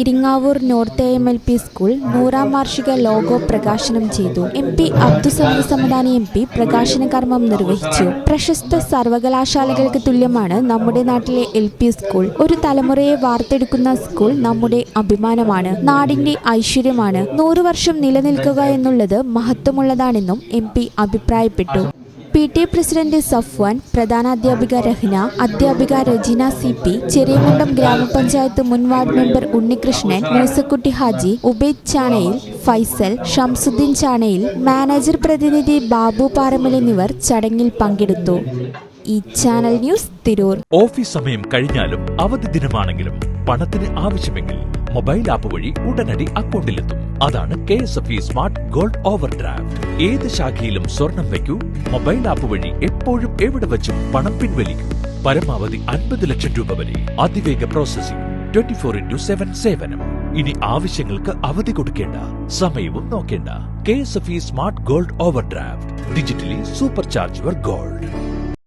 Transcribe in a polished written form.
Iringavur north AMLP school 100ാം വാർഷിക logo പ്രകാശനം ചെയ്തു. MP അബ്ദുസമദ് സമദാനി MP പ്രകാശന കർമ്മം നിർവഹിച്ചു. പ്രശസ്ത സർവകലാശാലകൾക്ക് തുല്യമാണ് നമ്മുടെ നാട്ടിലെ LP സ്കൂൾ. ഒരു തലമുറയെ വാർത്തെടുക്കുന്ന സ്കൂൾ നമ്മുടെ അഭിമാനമാണ്, നാടിന്റെ ഐശ്വര്യമാണ്. 100 വർഷം നിലനിൽക്കുക എന്നുള്ളത് മഹത്വമുള്ളതാണെന്നും MP അഭിപ്രായപ്പെട്ടു. PTA പ്രസിഡന്റ് സഫ്വാൻ, പ്രധാനാധ്യാപിക രഹ്ന, അധ്യാപിക റെജിന CP, ചെറിയമുണ്ടം ഗ്രാമപഞ്ചായത്ത് മുൻ ward member Unnikrishnan, Moosakutty Haji, Ubaid ചാണയിൽ, Faisal, Shamsuddin ചാണയിൽ, manager പ്രതിനിധി ബാബു പാറമൽ എന്നിവർ ചടങ്ങിൽ പങ്കെടുത്തു. ഈ ചാനൽ ന്യൂസ് തിരൂർ. ഓഫീസ് സമയം കഴിഞ്ഞാലും അവധി ദിനമാണെങ്കിലും പണത്തിന് ആവശ്യമെങ്കിൽ മൊബൈൽ ആപ്പ് വഴി ഉടനടി അക്കൗണ്ടിലെത്തും. അതാണ് KSFE smart gold over draft. ഏത് ശാഖയിലും സ്വർണം വയ്ക്കൂ, മൊബൈൽ ആപ്പ് വഴി എപ്പോഴും എവിടെ വെച്ചും പണം പിൻവലിക്കൂ. പരമാവധി 50 ലക്ഷം രൂപ വരെ അതിവേഗ പ്രോസസിംഗ്, 24/7 സേവനം. ഇനി ആവശ്യങ്ങൾക്ക് അവധി കൊടുക്കേണ്ട, സമയവും നോക്കേണ്ട. KSFE smart gold over draft. Digitally super charge your gold.